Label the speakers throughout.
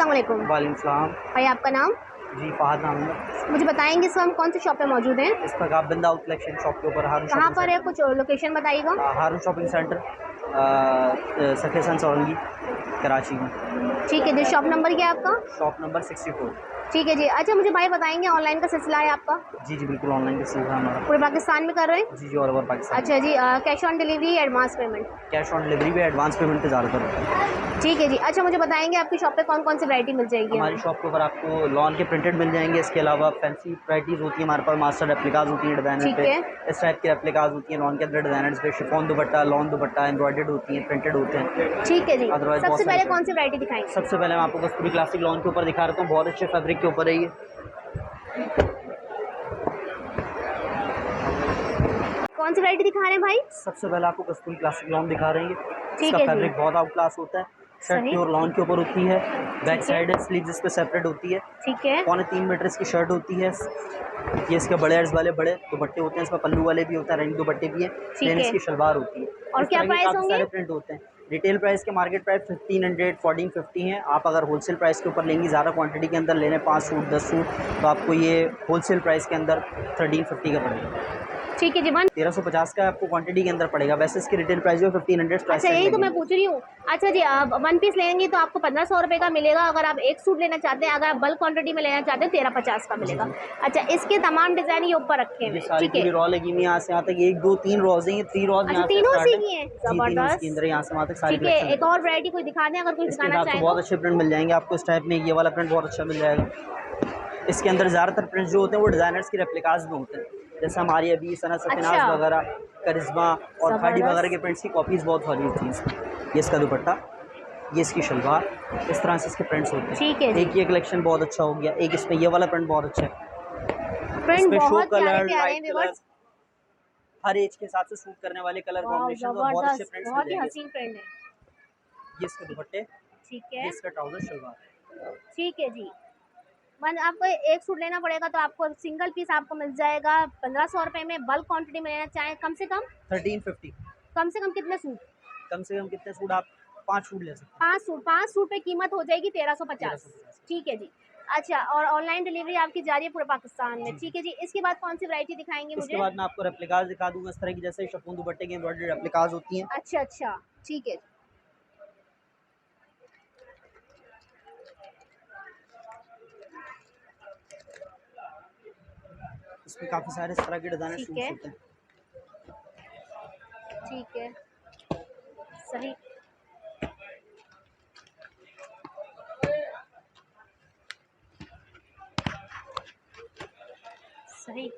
Speaker 1: अस्सलाम वालेकुम।
Speaker 2: वालेकुम सलाम।
Speaker 1: भाई आपका नाम?
Speaker 2: जी फ़हद नाम है।
Speaker 1: मुझे बताएंगे इस वक्त हम कौन सी शॉप पे मौजूद हैं?
Speaker 2: इस वक्त आप बिंदा आउट कलेक्शन शॉप के ऊपर हारून
Speaker 1: कहाँ
Speaker 2: शॉपिंग
Speaker 1: पर है,
Speaker 2: सेंटर
Speaker 1: कुछ लोकेशन बताइएगा।
Speaker 2: हारून शॉपिंग सेंटर सफ़ेसन सौरंगी कराची में।
Speaker 1: ठीक है जी, शॉप नंबर क्या है आपका?
Speaker 2: Shop number 64।
Speaker 1: ठीक है जी। अच्छा मुझे भाई बताएंगे ऑनलाइन का सिलसिला है आपका?
Speaker 2: जी जी बिल्कुल, ऑनलाइन का सीधा हमारा।
Speaker 1: पूरे पाकिस्तान में कर रहे हैं?
Speaker 2: जी जी, ऑल ओवर पाकिस्तान।
Speaker 1: अच्छा जी, cash on delivery advance payment?
Speaker 2: Cash on delivery भी, एडवांस पेमेंट पे ज़्यादातर होता है।
Speaker 1: ठीक है जी। अच्छा मुझे बताएंगे आपकी शॉप पे कौन कौन सी वैरायटी मिल जाएगी
Speaker 2: हमारी
Speaker 1: हमें?
Speaker 2: शॉप के ऊपर आपको लॉन के प्रिंटेड मिल जाएंगे। इसके अलावा फैंसी वैराइटीज़ होती है हमारे पास, मास्टर रेप्लिकाज होती हैं डिज़ाइनर
Speaker 1: ठीक
Speaker 2: पे।
Speaker 1: है।
Speaker 2: इस टाइप की रेप्लिकाज होती हैं लॉन के अंदर डिज़ाइनर्स पे, शिफॉन दुपट्टा, लॉन दुपट्टा, एम्ब्रॉयडर्ड होती हैं, प्रिंटेड होते हैं।
Speaker 1: ठीक है जी।
Speaker 2: अदरवाइज बहुत
Speaker 1: सबसे
Speaker 2: सारी
Speaker 1: पहले कौन सी वैरायटी दिखाएंगे?
Speaker 2: सबसे पहले मैं आपको कस्तूरी क्लासिक लॉन के ऊपर दिखा रहा हूँ। बहुत अच्छे फैब्रिक के ऊपर है ये।
Speaker 1: कौन सी वैरायटी दिखा रहे हैं भाई?
Speaker 2: सबसे पहले आपको कस्तूरी क्लासिक लॉन दिखा रहे हैं।
Speaker 1: ठीक
Speaker 2: इसका
Speaker 1: है जी।
Speaker 2: फैब्रिक बहुत आउट क्लास होता है। शर्ट
Speaker 1: सही।
Speaker 2: प्योर लॉन के ऊपर होती है। बैक
Speaker 1: ठीक है।
Speaker 2: साइड है, स्लीव्स इस पे सेपरेट होती है।
Speaker 1: ठीक है।
Speaker 2: 3.25 मीटर इसकी शर्ट होती है। ये इसके बड़े अर्ज वाले बड़े दुपट्टे होते हैं। इसमें पल्लू वाले भी होता है, रंग दुपट्टे भी हैं।
Speaker 1: ठीक
Speaker 2: प्लेन
Speaker 1: है।
Speaker 2: इसकी शलवार होती है।
Speaker 1: और
Speaker 2: इस
Speaker 1: क्या
Speaker 2: तरह के
Speaker 1: प्राइस
Speaker 2: काफ़ी
Speaker 1: होंगे?
Speaker 2: सारे प्रिंट होते हैं। रिटेल प्राइस के मार्केट प्राइस 1500, 1450 हैं। आप अगर होलसेल प्राइस के ऊपर लेंगी, ज़्यादा क्वांटिटी के अंदर लेने 5 सूट 10 सूट, तो आपको ये होलसेल प्राइस के अंदर 1350 का पड़ेगा।
Speaker 1: ठीक है जी।
Speaker 2: 1350 का आपको क्वांटिटी के अंदर पड़ेगा। वैसे इसकी रिटेल प्राइस जो 1500 प्राइस
Speaker 1: अच्छा
Speaker 2: टैग
Speaker 1: यही तो मैं
Speaker 2: लगेगी।
Speaker 1: पूछ रही हूँ। अच्छा जी, आप वन पीस लेंगी तो आपको 1500 रुपये का मिलेगा। अगर आप एक सूट लेना चाहते हैं, अगर आप बल्क क्वांटिटी में लेना चाहते हैं 1350 का
Speaker 2: जी
Speaker 1: मिलेगा।
Speaker 2: जी,
Speaker 1: अच्छा इसके तमाम डिज़ाइन ये ऊपर रखे
Speaker 2: ये
Speaker 1: हुए हैं,
Speaker 2: सारी
Speaker 1: ठीक है।
Speaker 2: पूरी रॉ लगी हुई है। यहाँ से यहाँ तक 1 2 3 रॉज हैं। ये 3 रॉज
Speaker 1: अच्छा
Speaker 2: यहाँ से
Speaker 1: तीनों
Speaker 2: स्टार्ट
Speaker 1: सी
Speaker 2: है।
Speaker 1: की हैं,
Speaker 2: जी, तीनों इसके अंदर
Speaker 1: ज़बरदस्त।
Speaker 2: यहाँ से वहाँ तक सारी
Speaker 1: ठीक है,
Speaker 2: कलेक्शन
Speaker 1: एक
Speaker 2: लगी
Speaker 1: और
Speaker 2: है।
Speaker 1: वैरायटी कोई दिखा दें अगर कुछ
Speaker 2: इसके
Speaker 1: दिखाना
Speaker 2: हिसाब से
Speaker 1: चाहें
Speaker 2: बहुत
Speaker 1: तो।
Speaker 2: अच्छे प्रिंट मिल जाएंगे आपको। इस टाइप में ये वाला प्रिंट बहुत अच्छा मिल जाएगा। इसके अंदर ज़्यादातर प्रिंट्स जो होते हैं वो डिज़ाइनर्स की रेप्लिकाज में होते हैं। जैसे हमारी अभी सनत सफिनाज
Speaker 1: अच्छा।
Speaker 2: वगैरह, करिश्मा और खाड़ी वगैरह के
Speaker 1: ज़बरदस्त।
Speaker 2: प्रिंट्स की कॉपीज़ बहुत सारी होती हैं इसमें। ये इसका दुपट्टा, ये इसकी शलवार, इस तरह से इसके प्रिंट्स होते
Speaker 1: ठीक है
Speaker 2: हैं।
Speaker 1: जी।
Speaker 2: एक ये कलेक्शन बहुत अच्छा हो गया। एक इसमें ये वाला प्रिंट बहुत अच्छा है।
Speaker 1: प्रिंट
Speaker 2: इसमें शो
Speaker 1: बहुत प्यारे
Speaker 2: कलर,
Speaker 1: प्यारे हैं
Speaker 2: लाइट कलर,
Speaker 1: व्यूअर्स।
Speaker 2: हर एज के हिसाब से सूट करने वाले कलर
Speaker 1: वाह
Speaker 2: कॉम्बिनेशन और बहुत अच्छे
Speaker 1: ज़बरदस्त,
Speaker 2: प्रिंट्स मिल
Speaker 1: बहुत ही
Speaker 2: जाएंगे
Speaker 1: हसीन
Speaker 2: इसमें।
Speaker 1: प्रिंट है।
Speaker 2: ये इसके दुपट्टे,
Speaker 1: ठीक
Speaker 2: ये
Speaker 1: है।
Speaker 2: इसका ट्राउजर शलवार।
Speaker 1: ठीक है जी। वन आपको एक सूट लेना पड़ेगा तो आपको सिंगल पीस आपको मिल जाएगा 1500 रुपये में। बल्क क्वांटिटी में लेना चाहें कम1350। से कम कितने सूट?
Speaker 2: कम से कम कितने सूट? आप 5 सूट ले सकते हैं।
Speaker 1: 5 सूट पे कीमत हो जाएगी 1350।
Speaker 2: 1350।
Speaker 1: ठीक है जी। अच्छा, और ऑनलाइन डिलीवरी आपकी जा रही है पूरे पाकिस्तान में,
Speaker 2: जी जी।
Speaker 1: ठीक है जी। इसके बाद कौन सी वैरायटी दिखाएंगे
Speaker 2: इसके
Speaker 1: मुझे?
Speaker 2: बाद मैं आपको रेप्लिकाज दिखा दूंगा। इस तरह की जैसे शफून दुपट्टे की एम्ब्रॉयडरी रेप्लिकाज होती हैं।
Speaker 1: अच्छा अच्छा, ठीक है।
Speaker 2: इसमें काफ़ी सारे इस तरह के डिज़ाइनर
Speaker 1: ठीक
Speaker 2: सूट्स
Speaker 1: है।
Speaker 2: होते हैं।
Speaker 1: ठीक है। सही। सही।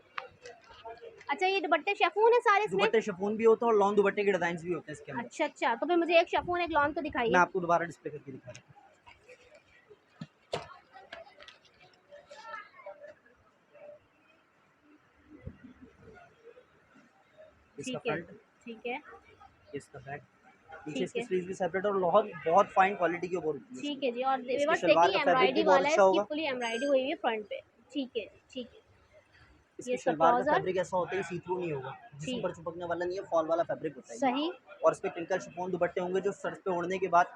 Speaker 1: अच्छा ये दुपट्टे शेफून है सारे इसमें?
Speaker 2: दुपट्टे शिफॉन भी होते हैं और लॉन दुपट्टे के डिज़ाइन भी होते हैं इसके अंदर।
Speaker 1: अच्छा अच्छा, तो फिर मुझे एक शेफून एक लॉन तो
Speaker 2: मैं
Speaker 1: दिखाइए।
Speaker 2: आपको दोबारा डिस्प्ले करके दिखा रहा हूँ। इसका
Speaker 1: ठीक है।
Speaker 2: फ्रंट,
Speaker 1: ठीक है।
Speaker 2: इसका बैक, नीचे
Speaker 1: ठीक
Speaker 2: इसकी
Speaker 1: है।
Speaker 2: स्लीव्स भी सेपरेट और बहुत बहुत फाइन क्वालिटी के ऊपर होती है
Speaker 1: ठीक
Speaker 2: इसमें।
Speaker 1: है जी। और
Speaker 2: इसकी
Speaker 1: व्यूअर्स
Speaker 2: शलवार
Speaker 1: देखिए
Speaker 2: का फैब्रिक भी
Speaker 1: एम्ब्रॉयडरी
Speaker 2: बहुत
Speaker 1: वाला है,
Speaker 2: अच्छा
Speaker 1: इसकी
Speaker 2: होगा।
Speaker 1: फुली एम्ब्रॉयडरी हुई हुई है फ्रंट पे। ठीक है। ठीक है। ये
Speaker 2: इसकी
Speaker 1: इसका
Speaker 2: शलवार का
Speaker 1: ट्राउजर।
Speaker 2: फैब्रिक ऐसा होता है, सी थ्रू नहीं होगा, जिस्म
Speaker 1: ठीक।
Speaker 2: पर चिपकने वाला नहीं है, फॉल वाला फैब्रिक होता है ये।
Speaker 1: सही।
Speaker 2: और इस पे टिंकल शिफॉन दुपट्टे होंगे जो सर पे ओढ़ने के बाद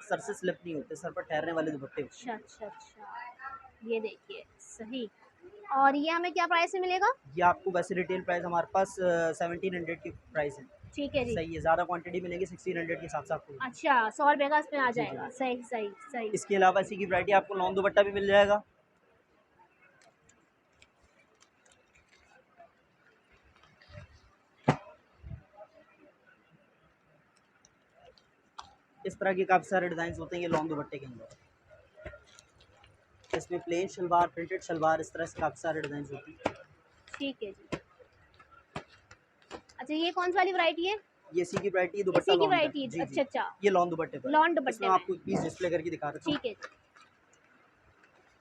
Speaker 2: सर से स्लिप नहीं होते, सर पर ठहरने वाले दुपट्टे होते
Speaker 1: अच्छा
Speaker 2: हैं।
Speaker 1: अच्छा अच्छा, ये देखिए सही। और ये हमें क्या प्राइस में मिलेगा?
Speaker 2: ये आपको वैसे रिटेल प्राइस हमारे पास 1700 की प्राइस है।
Speaker 1: ठीक है जी।
Speaker 2: सही है, ज़्यादा क्वांटिटी मिलेगी 1600 के हिसाब से आपको।
Speaker 1: अच्छा 100 रुपये का इसमें आ
Speaker 2: जी जी।
Speaker 1: जाएगा। सही सही सही।
Speaker 2: इसके अलावा इसी की वैरायटी आपको लॉन दुपट्टा भी मिल जाएगा। इस तरह के काफ़ी सारे डिज़ाइन होते हैं ये लॉन दुपट्टे के अंदर। इसमें प्लेन शलवार, प्रिंटेड शलवार, इस तरह से काफ़ी सारे डिज़ाइन होते हैं।
Speaker 1: ठीक है जी। अच्छा ये कौन सी वाली वैरायटी है?
Speaker 2: ये इसी की वैरायटी दुपट्टा
Speaker 1: इसी की
Speaker 2: लॉन का।
Speaker 1: वैरायटी?
Speaker 2: जी जी,
Speaker 1: अच्छा अच्छा।
Speaker 2: ये लॉन दुपट्टे पर
Speaker 1: लॉन
Speaker 2: है। इसमें
Speaker 1: दुपट्टे
Speaker 2: मैं
Speaker 1: में।
Speaker 2: आपको एक पीस डिस्प्ले करके दिखा देता हूँ।
Speaker 1: ठीक है जी।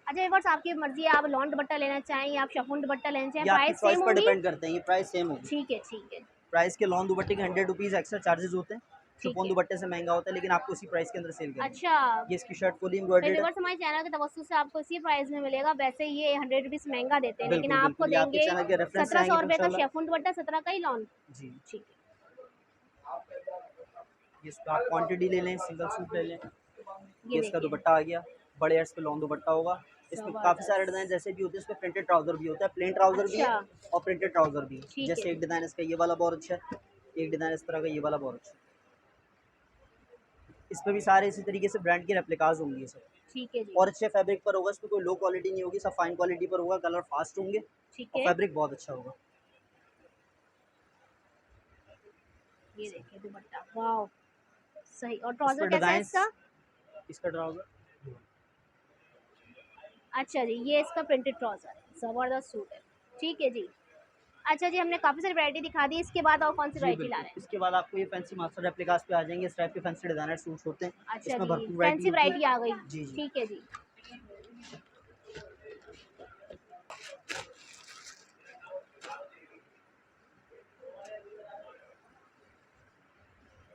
Speaker 1: अच्छा व्यूअर्स आपकी मर्जी है, आप लॉन दुपट्टा लेना चाहें या आप शिफॉन दुपट्टा लेना चाहें,
Speaker 2: ये आपकी
Speaker 1: प्राइस
Speaker 2: चॉइस
Speaker 1: सेम
Speaker 2: पर
Speaker 1: होगी?
Speaker 2: डिपेंड करते हैं, ये प्राइस सेम होगी।
Speaker 1: ठीक है। ठीक है।
Speaker 2: प्राइस के लॉन दुपट्टे के 100 रुपीज़ एक्स्ट्रा चार्जेस होते हैं।
Speaker 1: ठीक
Speaker 2: शिफॉन
Speaker 1: है।
Speaker 2: दुपट्टे से महंगा होता है, लेकिन आपको इसी प्राइस के अंदर सेल करेंगे।
Speaker 1: अच्छा
Speaker 2: ये इसकी शर्ट फुली
Speaker 1: भाई
Speaker 2: एम्ब्रॉयडर्ड है।
Speaker 1: व्यूअर्स, हमारे चैनल के तवज्जो से आपको इसी प्राइस में मिलेगा। वैसे ये 100 रुपीज़ महंगा देते हैं, लेकिन
Speaker 2: बिल्कुल
Speaker 1: आपको
Speaker 2: बिल्कुल, ये आपके
Speaker 1: देंगे
Speaker 2: चैनल के रेफरेंस से आएंगे
Speaker 1: 1700 रुपये
Speaker 2: तो
Speaker 1: का
Speaker 2: इंशाल्लाह।
Speaker 1: शेफून दुपट्टा, 17 का ही लॉन।
Speaker 2: जी,
Speaker 1: ठीक है।
Speaker 2: ये इसका आप क्वांटिटी ले लें, सिंगल सूट ले लें।
Speaker 1: ये
Speaker 2: ये इसका
Speaker 1: देखिए।
Speaker 2: दुपट्टा आ गया। बड़े एड्स पे लॉन्ग दुपट्टा होगा। इसमें काफ़ी सारे डिज़ाइन जैसे भी होते हैं, इसमें प्रिंटेड ट्राउज़र भी होता है, प्लेन ट्राउज़र भी है
Speaker 1: अच्छा
Speaker 2: और प्रिंटेड ट्राउज़र भी है।
Speaker 1: ठीक
Speaker 2: जैसे
Speaker 1: है
Speaker 2: एक डिज़ाइन इसका ये वाला बहुत अच्छा है, एक डिज़ाइन इस तरह का ये वाला बहुत अच्छा है। इसमें भी सारे इसी तरीके से ब्रांड के रेप्लिकाज होंगे ये सब,
Speaker 1: ठीक है जी
Speaker 2: और अच्छे फैब्रिक पर होगा। इसमें कोई लो क्वालिटी नहीं होगी, सब फाइन क्वालिटी पर होगा, कलर फास्ट होंगे
Speaker 1: ठीक
Speaker 2: और
Speaker 1: है।
Speaker 2: फैब्रिक बहुत अच्छा होगा।
Speaker 1: ये देखिए दुपट्टा, वाओ सही। और
Speaker 2: इस
Speaker 1: ट्राउजर
Speaker 2: पर
Speaker 1: कैसा है
Speaker 2: डिज़ाइंस,
Speaker 1: इसका?
Speaker 2: इसका ट्राउज़र
Speaker 1: अच्छा जी, ये इसका प्रिंटेड ट्राउजर है, ज़बरदस्त सूट है। ठीक है जी। अच्छा जी, हमने काफ़ी सारी वैरायटी दिखा दी, इसके बाद और कौन सी
Speaker 2: जी
Speaker 1: वैरायटी ला
Speaker 2: बिल्कुल।
Speaker 1: रहे हैं?
Speaker 2: इसके बाद आपको ये फैंसी मास्टर रेप्लिकास पे आ जाएंगे, इस टाइप के फैंसी डिज़ाइनर सूट्स होते हैं,
Speaker 1: अच्छा
Speaker 2: इसमें
Speaker 1: जी,
Speaker 2: भरपूर वैरायटी
Speaker 1: फैंसी
Speaker 2: होती
Speaker 1: वैरायटी
Speaker 2: है।
Speaker 1: आ गई।
Speaker 2: जी, जी।
Speaker 1: ठीक है जी।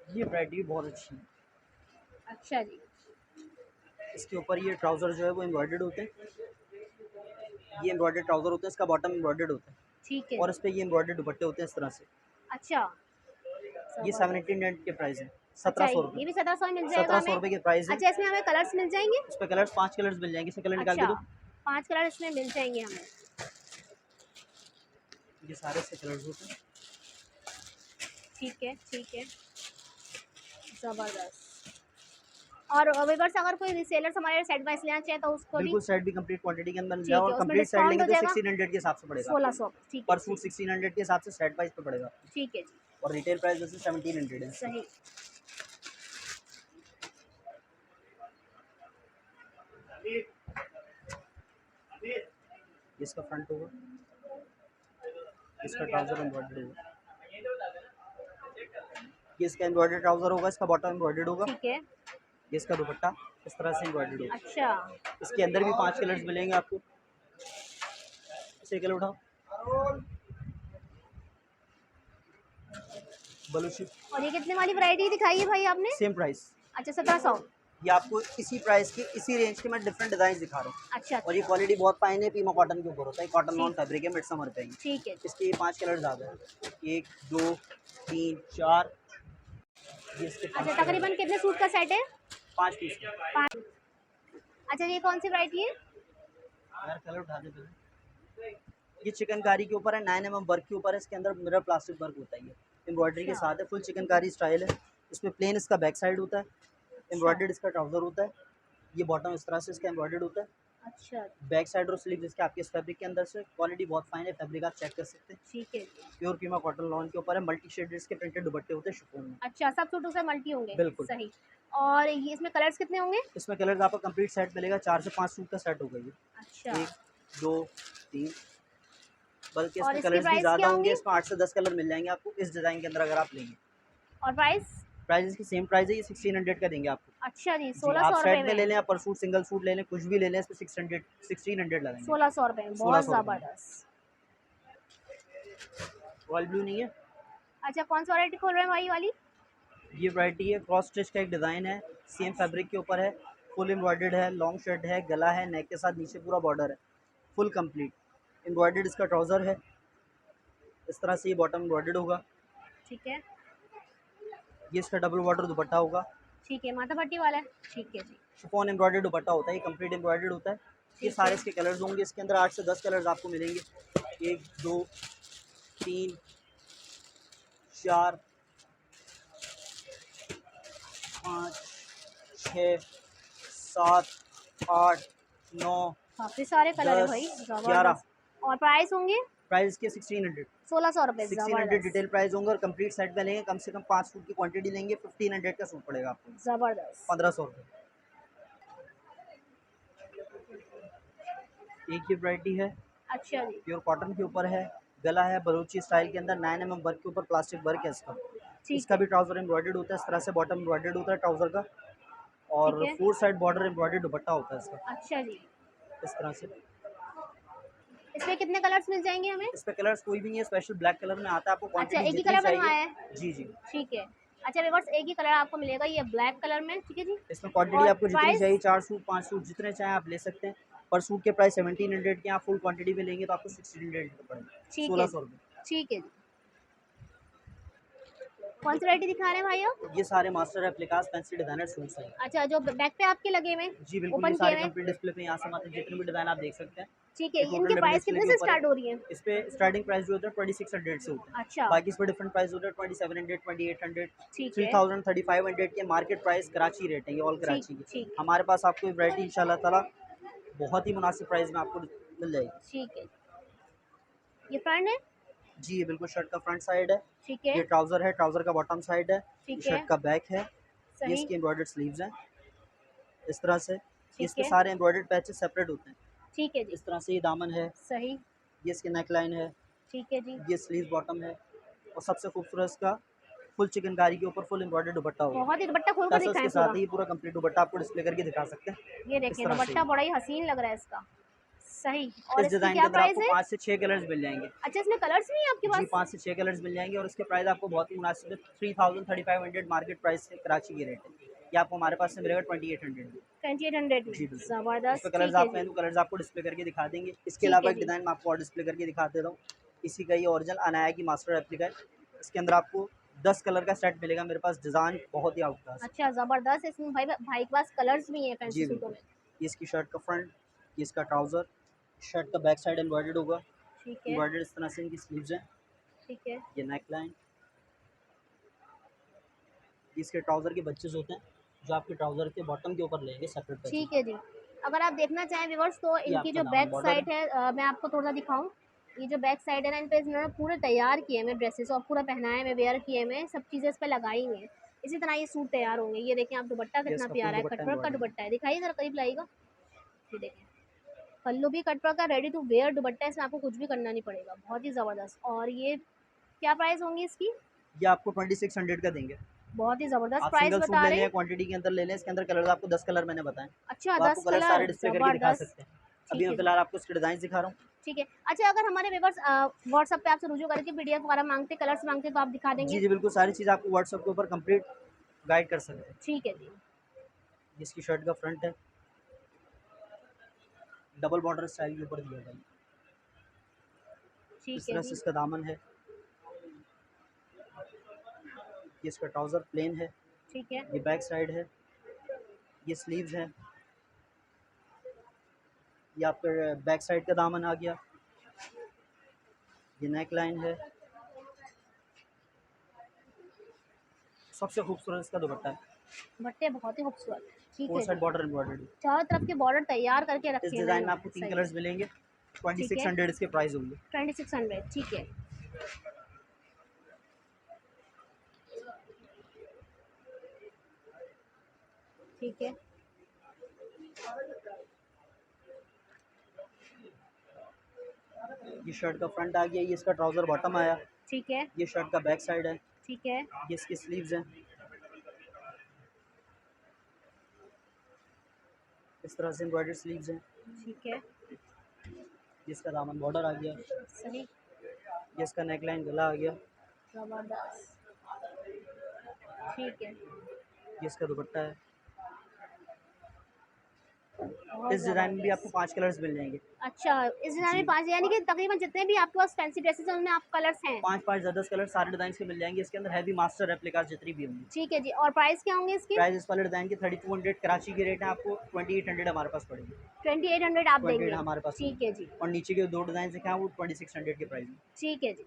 Speaker 2: ये वैरायटी भी बहुत अच्छी है।
Speaker 1: अच्छा जी,
Speaker 2: इसके ऊपर ये ट्राउज़र जो है वो एम्ब्रॉयडर्ड होते हैं, ये एम्ब्रॉयडर्ड ट्राउज़र होते हैं, इसका बॉटम एम्ब्रॉयडर्ड होता है
Speaker 1: ठीक है
Speaker 2: और
Speaker 1: जी।
Speaker 2: इस पे ये एम्ब्रॉयडर्ड दुपट्टे होते हैं इस तरह से।
Speaker 1: अच्छा,
Speaker 2: ये
Speaker 1: ज़बरदस्त।
Speaker 2: 1700 के प्राइस है,
Speaker 1: अच्छा,
Speaker 2: 1700
Speaker 1: ये
Speaker 2: रुपये,
Speaker 1: भी 1700 में मिल जाएगा
Speaker 2: 1700
Speaker 1: हमें?
Speaker 2: रुपये के प्राइस है।
Speaker 1: अच्छा, इसमें हमें कलर्स मिल जाएँगे?
Speaker 2: इस पे कलर्स 5 कलर्स मिल जाएंगे, इसमें कलर निकाल के
Speaker 1: अच्छा,
Speaker 2: दो।
Speaker 1: 5 कलर इसमें मिल जाएँगे हमें।
Speaker 2: ये सारे इसके कलर्स होते हैं।
Speaker 1: ठीक है, ठीक है। ज़बरदस्त। और व्यूअर्स अगर कोई रीसेलर्स हमारे सेट वाइज़ लेना चाहे तो उसको भी?
Speaker 2: बिल्कुल सेट भी कंप्लीट क्वांटिटी के अंदर मिल जाएगा,
Speaker 1: ठीक
Speaker 2: और
Speaker 1: है, उसमें
Speaker 2: कंप्लीट सेट
Speaker 1: डिस्काउंट
Speaker 2: लेंगे
Speaker 1: हो
Speaker 2: तो
Speaker 1: जाएगा?
Speaker 2: 1600 के हिसाब से पड़ेगा आपको।
Speaker 1: 1600 ठीक है,
Speaker 2: पर सूट
Speaker 1: ठीक।
Speaker 2: 1600 के हिसाब से सेट वाइज पे पड़ेगा आपको,
Speaker 1: ठीक है जी,
Speaker 2: और रिटेल प्राइस वैसे 1700 है इसकी।
Speaker 1: सही।
Speaker 2: इसका फ्रंट होगा, इसका ट्राउजर एम्ब्रॉयडर्ड होगा, ये इसका एम्ब्रॉयडर्ड ट्राउजर होगा, इसका बॉटम एम्ब्रॉयडर्ड होगा,
Speaker 1: ठीक है।
Speaker 2: ये इसका दुपट्टा इस तरह से एम्ब्रॉयडर्ड होगा।
Speaker 1: अच्छा,
Speaker 2: इसके अंदर भी 5 कलर्स मिलेंगे आपको। इसे कलर उठाओ, बलूची,
Speaker 1: और ये कितने वाली वैरायटी दिखाई है भाई आपने?
Speaker 2: Same price.
Speaker 1: अच्छा 1700।
Speaker 2: ये आपको इसी प्राइस की, इसी रेंज के मैं डिफरेंट डिजाइन दिखा रहा हूँ,
Speaker 1: अच्छा,
Speaker 2: और ये
Speaker 1: अच्छा।
Speaker 2: क्वालिटी बहुत फाइन है, पीमा कॉटन के ऊपर होता है, कॉटन नॉन
Speaker 1: ठीक
Speaker 2: फैब्रिक है, मिड समर पे है।
Speaker 1: ठीक है जी।
Speaker 2: इसके ये 5 कलर्स आ गए, 1 2 3 4, ये इसके 5
Speaker 1: अच्छा,
Speaker 2: कलर,
Speaker 1: तकरीबन कितने सूट का सेट है?
Speaker 2: 5 पीस का।
Speaker 1: 5। अच्छा, ये कौन सी वैरायटी है?
Speaker 2: यार कलर उठा दे पहले। ये चिकनकारी के ऊपर है, 9 mm वर्क के ऊपर है, इसके अंदर मिरर प्लास्टिक वर्क होता है, ये एम्ब्रॉयडरी के
Speaker 1: अच्छा,
Speaker 2: साथ है, फुल चिकनकारी स्टाइल है। इसमें प्लेन इसका बैक साइड होता है,
Speaker 1: अच्छा,
Speaker 2: एम्ब्रॉयडर्ड इसका ट्राउजर होता है, ये बॉटम इस तरह से इसका एम्ब्रॉयडर्ड होता है,
Speaker 1: अच्छा,
Speaker 2: बैक साइड और स्लीव इसके आपके इस फैब्रिक के अंदर से। क्वालिटी बहुत फाइन है, फैब्रिक आप चेक कर सकते हैं,
Speaker 1: ठीक है जी।
Speaker 2: प्योर पीमा कॉटन लॉन के ऊपर है, मल्टी शेडेड इसके प्रिंटेड दुपट्टे होते हैं शिफॉन में।
Speaker 1: अच्छा, सब सूटों से मल्टी होंगे?
Speaker 2: बिल्कुल।
Speaker 1: सही। और ये इसमें कलर्स कितने होंगे?
Speaker 2: इसमें कलर्स आपको कंप्लीट सेट मिलेगा, 4 से 5 सूट का सेट होगा ये,
Speaker 1: अच्छा,
Speaker 2: 1 2 3, बल्कि
Speaker 1: और
Speaker 2: इसमें
Speaker 1: इसकी
Speaker 2: कलर्स भी
Speaker 1: प्राइस
Speaker 2: ज़्यादा
Speaker 1: क्या
Speaker 2: होंगे,
Speaker 1: होंगी?
Speaker 2: इसमें 8 से 10 कलर मिल जाएंगे आपको इस डिज़ाइन के अंदर अगर आप लेंगे।
Speaker 1: और प्राइस?
Speaker 2: प्राइस इसकी सेम प्राइस है, ये 1600 का देंगे आपको।
Speaker 1: अच्छा जी,
Speaker 2: जी, आप
Speaker 1: 1600 रुपए
Speaker 2: सेट में ले
Speaker 1: में।
Speaker 2: लें या पर सूट सिंगल सूट ले लें, कुछ भी ले लें, इसमें 1600 लगाएंगे।
Speaker 1: 1600 रुपए में, बहुत
Speaker 2: 1600 रुपये में।
Speaker 1: ज़बरदस्त।
Speaker 2: रॉयल ब्लू नहीं है,
Speaker 1: अच्छा, कौन सी वैरायटी खोल रहे हैं भाई वाली?
Speaker 2: ये वैरायटी है, क्रॉस स्टिच का एक डिज़ाइन है, सेम
Speaker 1: अच्छा,
Speaker 2: फैब्रिक के ऊपर है, फुल एम्ब्रॉयडर्ड है, लॉन्ग शर्ट है, गला है, नेक के साथ नीचे पूरा बॉर्डर है, फुल कंप्लीट एम्ब्रॉयडर्ड इसका ट्राउज़र है, इस तरह से ये बॉटम एम्ब्रॉयडर्ड होगा,
Speaker 1: ठीक है,
Speaker 2: ये इसका डबल बॉर्डर दुपट्टा होगा,
Speaker 1: ठीक है, माथा पट्टी वाला है? ठीक है जी,
Speaker 2: शिफॉन एम्ब्रॉयडर्ड दुपट्टा होता है, ये कंप्लीट एम्ब्रॉयडर्ड होता है। ये
Speaker 1: ठीक
Speaker 2: सारे
Speaker 1: है।
Speaker 2: इसके कलर्स होंगे, इसके अंदर 8 से 10 कलर्स आपको मिलेंगे, 1 2 3 4 5 6 7 8 9
Speaker 1: काफ़ी सारे कलर है
Speaker 2: 10
Speaker 1: भाई,
Speaker 2: 11।
Speaker 1: ज़बरदस्त। और प्राइस होंगे?
Speaker 2: प्राइस के 1600,
Speaker 1: 1600 रुपए,
Speaker 2: 1600
Speaker 1: ज़बरदस्त,
Speaker 2: डिटेल प्राइस होंगे, और कंप्लीट सेट में लेंगे कम से कम 5 सूट की क्वांटिटी लेंगे, 1500 का सूट पड़ेगा आपको,
Speaker 1: ज़बरदस्त।
Speaker 2: 1500 रुपये। एक ही वैरायटी है,
Speaker 1: अच्छा जी,
Speaker 2: प्योर कॉटन के ऊपर है, गला है बलूची स्टाइल के अंदर, 9 mm वर्क के ऊपर प्लास्टिक वर्क है इसका।
Speaker 1: ठीक
Speaker 2: इसका
Speaker 1: है,
Speaker 2: भी ट्राउजर एम्ब्रॉयडर्ड होता है, इस तरह से बॉटम एम्ब्रॉयडर्ड होता है ट्राउजर का,
Speaker 1: ठीक
Speaker 2: और
Speaker 1: है।
Speaker 2: 4 साइड बॉर्डर एम्ब्रॉयडर्ड दुपट्टा होता है इसका,
Speaker 1: अच्छा जी,
Speaker 2: इस तरह से।
Speaker 1: इसमें कितने कलर्स मिल जाएँगे हमें?
Speaker 2: इस पे कलर्स कोई भी नहीं है, स्पेशल ब्लैक कलर में आता है, आपको
Speaker 1: अच्छा,
Speaker 2: क्वांटिटी
Speaker 1: एक ही
Speaker 2: जितनी
Speaker 1: कलर
Speaker 2: चाहिए।
Speaker 1: बनवाया है?
Speaker 2: जी जी,
Speaker 1: ठीक है। अच्छा व्यूअर्स, एक ही कलर आपको मिलेगा, ये ब्लैक कलर में, ठीक है जी।
Speaker 2: इसमें क्वांटिटी
Speaker 1: और
Speaker 2: आपको जितनी
Speaker 1: प्राइस?
Speaker 2: चाहिए, 4 सूट 5 सूट जितने चाहें आप ले सकते हैं। पर सूट के प्राइस 1700 के, आप फुल क्वांटिटी में लेंगे तो आपको 1600 का पड़ेगा,
Speaker 1: ठीक है
Speaker 2: 1600
Speaker 1: जी,
Speaker 2: रुपये।
Speaker 1: ठीक है जी। कौन सी वैरायटी दिखा रहे हैं भाई आप?
Speaker 2: ये सारे master replicas fancy designer suits हैं।
Speaker 1: अच्छा, जो बैक पे आपके लगे हुए हैं,
Speaker 2: जी बिल्कुल, ये
Speaker 1: ओपन किए
Speaker 2: सारे
Speaker 1: हुए हैं।
Speaker 2: कंप्लीट डिस्प्ले पे यहाँ से मतलब जितने भी डिजाइन आप देख सकते हैं
Speaker 1: ठीक है,
Speaker 2: ये टोटल
Speaker 1: इनके
Speaker 2: डबल
Speaker 1: प्राइस
Speaker 2: डिस्प्ले
Speaker 1: कितने
Speaker 2: के
Speaker 1: से
Speaker 2: ऊपर है।
Speaker 1: स्टार्ट हो रही है?
Speaker 2: इस पे स्टार्टिंग प्राइस जो होता है 2600 से होता है।
Speaker 1: अच्छा,
Speaker 2: बाकी इस पे डिफरेंट प्राइस होता है 2700, 2800,
Speaker 1: ठीक है,
Speaker 2: 3000, 3500 के मार्केट प्राइस कराची रेट है, ये ऑल
Speaker 1: ठीक
Speaker 2: कराची के।
Speaker 1: ठीक
Speaker 2: हमारे पास आपको ये वैरायटी इंशाल्लाह ताला बहुत ही मुनासिब प्राइस में आपको मिल जाएगी।
Speaker 1: ठीक है। ये फ्रंट है?
Speaker 2: जी ये बिल्कुल शर्ट का फ्रंट साइड है,
Speaker 1: ठीक है,
Speaker 2: ये ट्राउज़र है, ट्राउज़र का बॉटम साइड है, ये
Speaker 1: ठीक है,
Speaker 2: शर्ट का बैक है, ये
Speaker 1: सही,
Speaker 2: इसकी एम्ब्रॉयडर्ड स्लीव्स हैं इस तरह से। ये
Speaker 1: ठीक
Speaker 2: इसके
Speaker 1: है,
Speaker 2: सारे एम्ब्रॉयडर्ड पैचेस सेपरेट होते हैं।
Speaker 1: ठीक है जी,
Speaker 2: इस तरह से ये दामन है,
Speaker 1: सही,
Speaker 2: ये इसकी नेक लाइन है,
Speaker 1: ठीक है जी।
Speaker 2: ये स्लीव बॉटम है और सबसे खूबसूरत इसका फुल चिकनकारी के ऊपर फुल एम्ब्रॉयडर्ड दुपट्टा होगा।
Speaker 1: बहुत ही दुपट्टा खोल कर
Speaker 2: टसल्स
Speaker 1: दिखाएँ
Speaker 2: के
Speaker 1: पूरा।
Speaker 2: साथ ही ये पूरा कंप्लीट दुपट्टा आपको डिस्प्ले करके दिखा सकते हैं
Speaker 1: ये
Speaker 2: इस
Speaker 1: देखिए
Speaker 2: तरह से।
Speaker 1: दुपट्टा बड़ा ही हसीन लग रहा है इसका। सही, और
Speaker 2: इस
Speaker 1: इसकी
Speaker 2: डिज़ाइन के
Speaker 1: क्या
Speaker 2: अंदर
Speaker 1: प्राइस
Speaker 2: आपको
Speaker 1: है?
Speaker 2: 5 से 6 कलर्स मिल जाएंगे।
Speaker 1: अच्छा, इसमें कलर्स भी हैं आपके
Speaker 2: जी
Speaker 1: पास?
Speaker 2: 5 से 6 कलर्स मिल जाएंगे और इसके प्राइस आपको बहुत ही मुनासिब है। 3000, 3500 मार्केट प्राइस से कराची की रेट है। ये आपको हमारे पास से मिलेगा 2800 में।
Speaker 1: 2800 में,
Speaker 2: जी बिल्कुल। इस पे
Speaker 1: ज़बरदस्त,
Speaker 2: कलर्स
Speaker 1: ठीक है
Speaker 2: आप
Speaker 1: जी,
Speaker 2: कहें तो कलर्स आपको डिस्प्ले करके दिखा देंगे। इसके
Speaker 1: ठीक
Speaker 2: अलावा
Speaker 1: है
Speaker 2: एक
Speaker 1: जी।
Speaker 2: डिज़ाइन मैं आपको और डिस्प्ले करके दिखा देता हूँ। इसी का ये ओरिजिनल अनाया की मास्टर रेप्लिका है। इसके अंदर आपको 10 कलर का सेट मिलेगा मेरे पास, डिज़ाइन बहुत ही आउट क्लास है।
Speaker 1: अच्छा, ज़बरदस्त, इसमें भाई भाई के पास कलर्स भी हैं फैंसी
Speaker 2: जी
Speaker 1: सूटों
Speaker 2: बिल्कुल।
Speaker 1: में।
Speaker 2: ये इसकी शर्ट का फ्रंट, ये इसका ट्राउज़र, शर्ट का बैक साइड एम्ब्रॉयडर्ड होगा।
Speaker 1: ठीक है,
Speaker 2: एम्ब्रॉयडर्ड इस तरह से इनकी स्लीव्स हैं।
Speaker 1: ठीक है,
Speaker 2: ये नेक लाइन, इसके ट्राउज़र के बच्चेस होते हैं जो आपके ट्राउज़र के बॉटम के ऊपर लेंगे सेपरेट पैचेस।
Speaker 1: ठीक है जी। अगर आप देखना चाहें व्यूअर्स तो
Speaker 2: ये
Speaker 1: इनकी
Speaker 2: आपका
Speaker 1: जो
Speaker 2: दामन
Speaker 1: बैक
Speaker 2: बॉर्डर है।
Speaker 1: साइड है, मैं आपको थोड़ा दिखाऊँ। ये जो बैक साइड है ना, इन पे इन्होंने पूरे तैयार किए हुए ड्रेसेस और पूरा पहनाए हुए, वेयर किए हुए, सब चीज़ें इस पे लगाई हुई हैं। इसी तरह ये सूट तैयार होंगे। ये देखें आप, दुपट्टा
Speaker 2: ये
Speaker 1: कितना
Speaker 2: इसका फुल
Speaker 1: प्यारा है,
Speaker 2: दुपट्टा
Speaker 1: कटवर्क का
Speaker 2: एम्ब्रॉयडर्ड है।
Speaker 1: दुपट्टा है। दिखाइए ज़रा करीब लाइएगा। ये देखें, पल्लू भी कटवर्क का, रेडी टू वेयर दुपट्टा है, इसमें आपको कुछ भी करना नहीं पड़ेगा। बहुत ही ज़बरदस्त। और ये क्या प्राइस होंगी इसकी?
Speaker 2: ये आपको 2600 का देंगे।
Speaker 1: बहुत ही ज़बरदस्त
Speaker 2: आप
Speaker 1: प्राइस
Speaker 2: सिंगल सूट
Speaker 1: बता
Speaker 2: ले
Speaker 1: रहे
Speaker 2: लें
Speaker 1: हैं।
Speaker 2: या क्वांटिटी के अंदर ले लें, इसके अंदर कलर्स आपको 10 कलर मैंने बताएं,
Speaker 1: अच्छा,
Speaker 2: तो आपको
Speaker 1: 10
Speaker 2: कलर सारे
Speaker 1: कलर,
Speaker 2: डिस्प्ले करके दिखा
Speaker 1: ज़बरदस्त।
Speaker 2: सकते हैं। अभी
Speaker 1: ठीक
Speaker 2: मैं
Speaker 1: है जी,
Speaker 2: फिलहाल आपको इसके डिज़ाइन दिखा रहा हूँ।
Speaker 1: ठीक है। अच्छा, अगर हमारे व्यूअर्स व्हाट्सएप पे आपसे रुजू करके पीडीएफ वगैरह माँगते, कलर्स माँगते, तो आप दिखा
Speaker 2: जी
Speaker 1: देंगे?
Speaker 2: जी बिल्कुल, सारी चीज़ आपको व्हाट्सएप के ऊपर कंप्लीट गाइड कर सकते हैं।
Speaker 1: ठीक है जी,
Speaker 2: इसकी शर्ट का फ्रंट है, डबल बॉर्डर स्टाइल के ऊपर दिया गया है। इस
Speaker 1: ठीक है
Speaker 2: तरह से
Speaker 1: जी,
Speaker 2: इसका दामन है, ये इसका ट्राउज़र प्लेन है,
Speaker 1: ठीक है,
Speaker 2: ये बैक साइड है, ये स्लीव्स है, ये आपका बैक साइड का दामन आ गया, ये नेक लाइन है, सबसे खूबसूरत इसका दुपट्टा है,
Speaker 1: भट्टे बहुत ही खूबसूरत। ठीक
Speaker 2: फोर
Speaker 1: है
Speaker 2: साइड
Speaker 1: जी,
Speaker 2: बॉर्डर एम्ब्रॉयडर्ड।
Speaker 1: चारों तरफ के बॉर्डर तैयार करके
Speaker 2: इस
Speaker 1: रखे हुए हैं
Speaker 2: डिज़ाइन में
Speaker 1: इन्होंने,
Speaker 2: आपको 3
Speaker 1: सही है।
Speaker 2: कलर्स मिलेंगे,
Speaker 1: ठीक है,
Speaker 2: 2600 इसके प्राइस होंगे।
Speaker 1: 2600, ठीक है, ठीक है,
Speaker 2: ये शर्ट का फ्रंट आ गया, ये इसका ट्राउज़र बॉटम आया,
Speaker 1: ठीक है,
Speaker 2: ये शर्ट का बैक साइड है,
Speaker 1: ठीक है,
Speaker 2: ये इसकी स्लीव्स हैं, इस तरह से एम्ब्रॉयडर्ड स्लीव्स हैं,
Speaker 1: ठीक है,
Speaker 2: ये इसका दामन बॉर्डर आ गया,
Speaker 1: सही,
Speaker 2: ये इसका नेक लाइन गला आ गया,
Speaker 1: ज़बरदस्त, ठीक है,
Speaker 2: ये इसका दुपट्टा है।
Speaker 1: बहुत
Speaker 2: इस डिज़ाइन में भी आपको
Speaker 1: ज़बरदस्त।
Speaker 2: 5 कलर्स मिल जाएंगे।
Speaker 1: अच्छा, इस डिज़ाइन में
Speaker 2: जी
Speaker 1: 5, यानी कि तकरीबन जितने भी आपके पास फैंसी ड्रेसेस हैं, उनमें आप कलर्स हैं।
Speaker 2: 5-5 10-10 कलर सारे डिज़ाइन के मिल जाएंगे। इसके अंदर हैवी मास्टर रेप्लिकास जितनी भी होंगी।
Speaker 1: ठीक है जी, और प्राइस क्या होंगे इसके?
Speaker 2: प्राइस इस वाले डिज़ाइन के 3200 कराची की रेट है, आपको 2800 हमारे पास पड़ेगी।
Speaker 1: 2800 आप
Speaker 2: 28
Speaker 1: देंगे?
Speaker 2: हमारे पास
Speaker 1: ठीक
Speaker 2: होगी
Speaker 1: है जी,
Speaker 2: और नीचे के 2 डिज़ाइन दिखाएँ वो 2600 के प्राइस में।
Speaker 1: ठीक है जी।